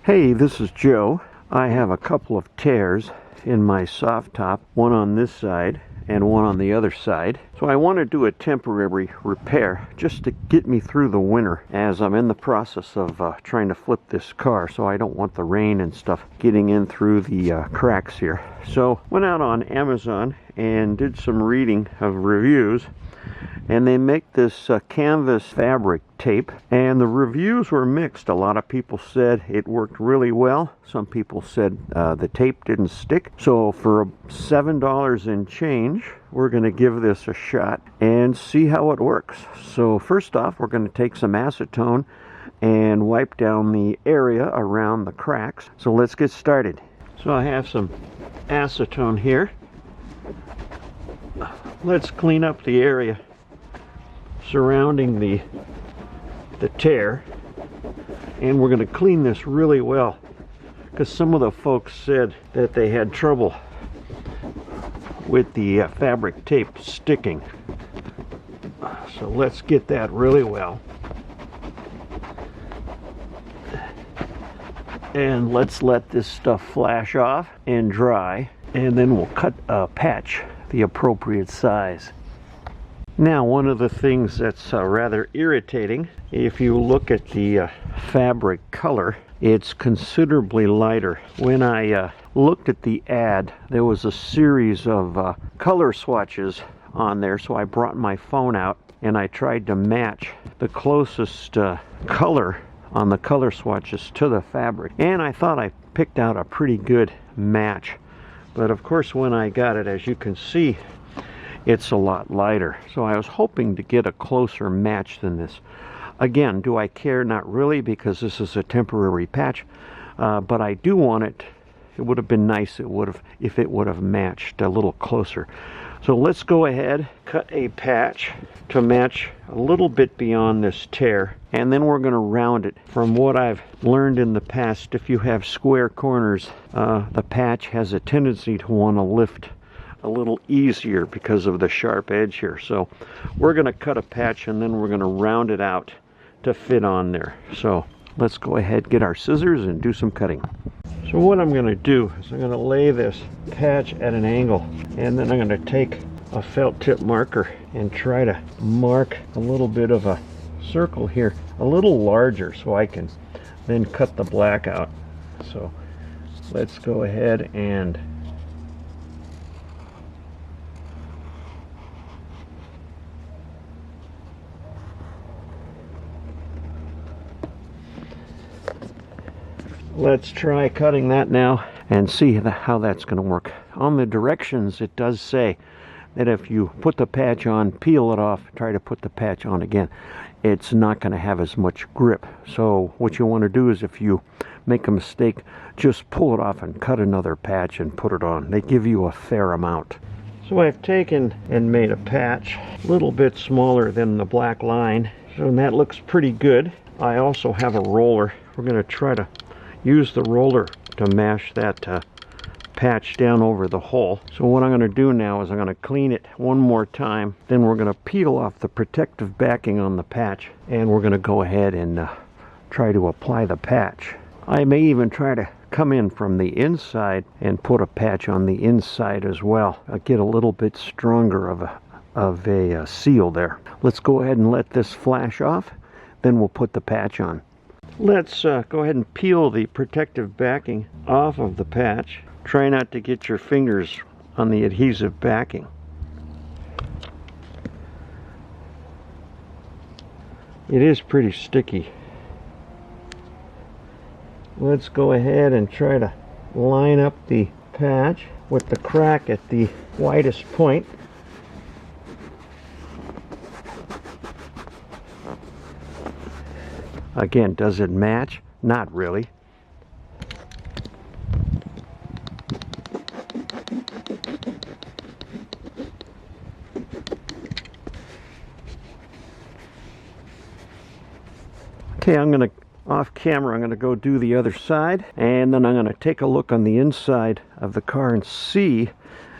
Hey, this is Joe. I have a couple of tears in my soft top, one on this side and one on the other side. So I want to do a temporary repair just to get me through the winter as I'm in the process of trying to flip this car, so I don't want the rain and stuff getting in through the cracks here. So went out on Amazon and did some reading of reviews, and they make this canvas fabric tape, and the reviews were mixed. A lot of people said it worked really well. Some people said the tape didn't stick. So for $7 and change, we're going to give this a shot and see how it works. So first off, we're going to take some acetone and wipe down the area around the cracks. So let's get started. So I have some acetone here. Let's clean up the area surrounding the tear, and we're going to clean this really well because some of the folks said that they had trouble with the fabric tape sticking. So let's get that really well, and let's let this stuff flash off and dry, and then we'll cut a patch the appropriate size. Now, one of the things that's rather irritating, if you look at the fabric color, it's considerably lighter. When I looked at the ad, there was a series of color swatches on there, so I brought my phone out and I tried to match the closest color on the color swatches to the fabric, and I thought I picked out a pretty good match. But of course, when I got it, as you can see, it's a lot lighter. So I was hoping to get a closer match than this. Again, do I care? Not really, because this is a temporary patch. But I do want it. It would have been nice if it would have matched a little closer. So let's go ahead, cut a patch to match a little bit beyond this tear, and then we're going to round it. From what I've learned in the past, if you have square corners, the patch has a tendency to want to lift a little easier because of the sharp edge here. So we're going to cut a patch and then we're going to round it out to fit on there. So let's go ahead, get our scissors and do some cutting. So what I'm going to do is I'm going to lay this patch at an angle, and then I'm going to take a felt tip marker and try to mark a little bit of a circle here, a little larger, so I can then cut the black out. So let's go ahead and let's try cutting that now and see how that's going to work. On the directions, it does say that if you put the patch on, peel it off, try to put the patch on again, it's not going to have as much grip. So what you want to do is, if you make a mistake, just pull it off and cut another patch and put it on. They give you a fair amount. So I've taken and made a patch a little bit smaller than the black line, so that looks pretty good. I also have a roller. We're going to try to use the roller to mash that patch down over the hole. So what I'm going to do now is I'm going to clean it one more time, then we're going to peel off the protective backing on the patch, and we're going to go ahead and try to apply the patch. I may even try to come in from the inside and put a patch on the inside as well. I'll get a little bit stronger of a seal there. Let's go ahead and let this flash off, then we'll put the patch on. Let's go ahead and peel the protective backing off of the patch. Try not to get your fingers on the adhesive backing. It is pretty sticky. Let's go ahead and try to line up the patch with the crack at the widest point. Again, does it match? Not really. Okay, off camera, I'm going to go do the other side, and then I'm going to take a look on the inside of the car and see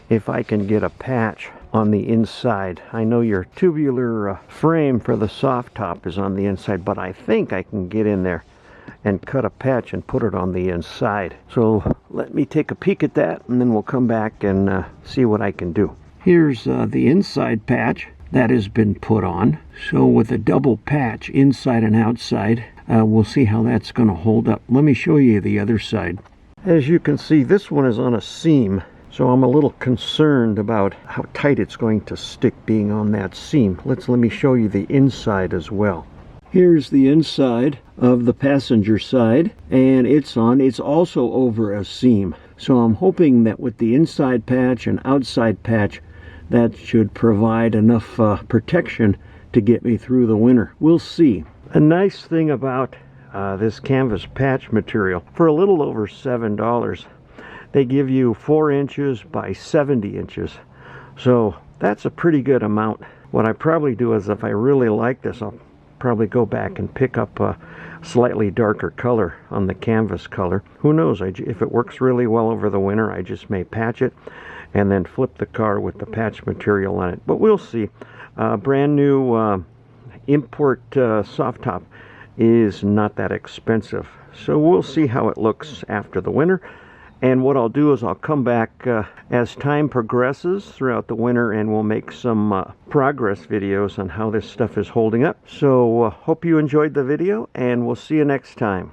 if I can get a patch on the inside. I know your tubular frame for the soft top is on the inside, but I think I can get in there and cut a patch and put it on the inside. So let me take a peek at that, and then we'll come back and see what I can do. Here's the inside patch that has been put on. So with a double patch inside and outside, we'll see how that's going to hold up. Let me show you the other side. As you can see, this one is on a seam, so I'm a little concerned about how tight it's going to stick being on that seam. Let me show you the inside as well. Here's the inside of the passenger side, and it's also over a seam. So I'm hoping that with the inside patch and outside patch, that should provide enough protection to get me through the winter. We'll see. A nice thing about this canvas patch material, for a little over $7, they give you 4 inches by 70 inches. So that's a pretty good amount. What I probably do is, if I really like this, I'll probably go back and pick up a slightly darker color on the canvas color. Who knows, if it works really well over the winter, I just may patch it and then flip the car with the patch material on it. But we'll see. Brand new import soft top is not that expensive. So we'll see how it looks after the winter. And what I'll do is I'll come back as time progresses throughout the winter, and we'll make some progress videos on how this stuff is holding up. So hope you enjoyed the video, and we'll see you next time.